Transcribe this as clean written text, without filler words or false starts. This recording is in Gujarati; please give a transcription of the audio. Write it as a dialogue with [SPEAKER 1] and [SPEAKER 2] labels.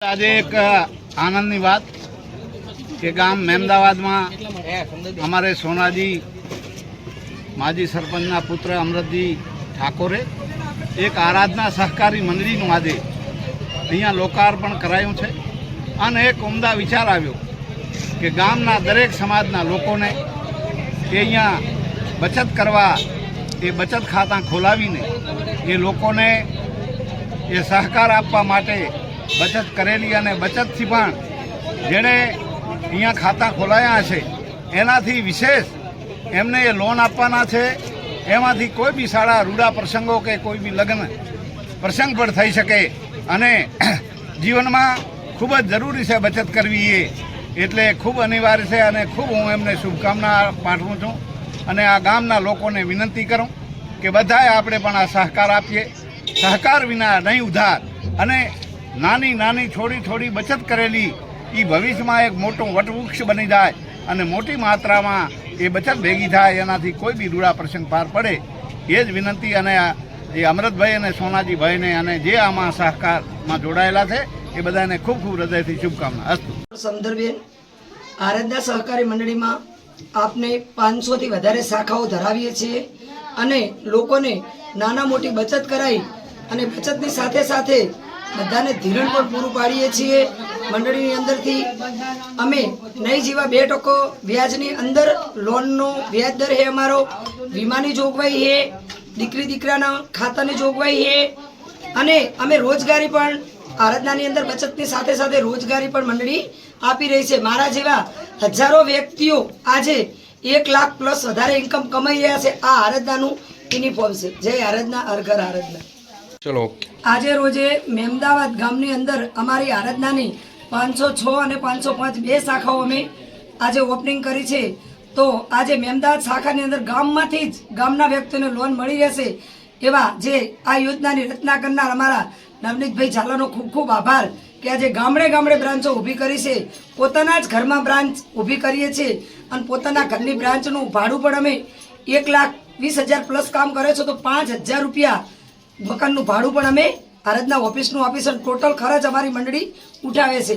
[SPEAKER 1] આજે એક આનંદની વાત કે ગામ મેમદાવાદમાં અમારે સોનાજી માજી સરપંચના પુત્ર અમરતજી ઠાકોરે એક આરાધના સહકારી મંડળીનું આજે અહીંયા લોકાર્પણ કરાયું છે અને એક ઉમદા વિચાર આવ્યો કે ગામના દરેક સમાજના લોકોને કે અહીંયા બચત કરવા એ બચત ખાતા ખોલાવીને એ લોકોને એ સહકાર આપવા માટે બચત કરેલી અને બચતથી પણ જેણે અહીંયા ખાતા ખોલાયા છે એનાથી વિશેષ એમને એ લોન આપવાના છે। એમાંથી કોઈ બી સારા રૂડા પ્રસંગો કે કોઈ બી લગ્ન પ્રસંગ પણ થઈ શકે અને જીવનમાં ખૂબ જ જરૂરી છે બચત કરવી એ એટલે ખૂબ અનિવાર્ય છે અને ખૂબ હું એમને શુભકામના પાઠવું છું અને આ ગામના લોકોને વિનંતી કરું કે બધાએ આપણે પણ આ સહકાર આપીએ। સહકાર વિના નહીં ઉધાર અને નાની નાની થોડી થોડી બચત કરેલી એ ભવિષ્યમાં એક મોટું વટવૃક્ષ બની જાય અને મોટી માત્રામાં એ બચત ભેગી થાય એનાથી કોઈ બી રૂડા પ્રસંગ પાર પડે એ જ વિનંતી અને એ અમરતભાઈ અને સોનાજીભાઈને અને જે આમાં સહકારમાં જોડાયેલા છે એ બધાને ખૂબ ખૂબ હૃદયથી શુભકામના અસ્તુ।
[SPEAKER 2] સમધરબેન આરાધના સહકારી મંડળીમાં આપને 500 થી વધારે શાખાઓ ધરાવીએ છીએ અને લોકોને નાના મોટી બચત કરાવી અને બચતની સાથે સાથે બધાને ધિરાણ પણ પૂરું પાડીએ છીએ। મંડળીની અંદરથી અમે નહીં જેવા 2% વ્યાજની અંદર લોનનો વ્યાજ દર છે અમારો, વીમાની જોગવાઈ છે, દીકરી દીકરાના ખાતાની જોગવાઈ છે અને અમે રોજગારી પણ આરાધનાની અંદર બચતની સાથે સાથે રોજગારી પણ મંડળી આપી રહી છે। મારા જેવા હજારો વ્યક્તિઓ આજે 1 લાખ પ્લસ વધારે ઇન્કમ કમાઈ રહ્યા છે। આ આરાધનાનું યુનિફોર્મ છે। જય આરાધના, હર ઘર આરાધના।
[SPEAKER 3] ચલો
[SPEAKER 2] આજે રોજે મેમદાવાદ ગામની અંદર અમારી આરાધનાની 506 અને 505 બે શાખાઓ અમે આજે ઓપનિંગ કરી છે। તો આજે મેમદાવાદ શાખાની અંદર ગામમાંથી જ ગામના વ્યક્તિઓને લોન મળી રહેશે એવા જે આ યોજનાની રચના કરનાર અમારા નવનીતભાઈ ઝાલાનો ખૂબ ખૂબ આભાર કે આજે ગામડે ગામડે બ્રાન્ચો ઊભી કરી છે। પોતાના જ ઘરમાં બ્રાન્ચ ઊભી કરીએ છીએ અને પોતાના ઘરની બ્રાન્ચનું ભાડું પણ અમે 1,20,000 પ્લસ કામ કરે છે તો 5,000 રૂપિયા મકાનનું ભાડું પણ અમે આરાધના ઓફિસનું આપીશું। ટોટલ ખર્ચ અમારી મંડળી ઉઠાવે છે।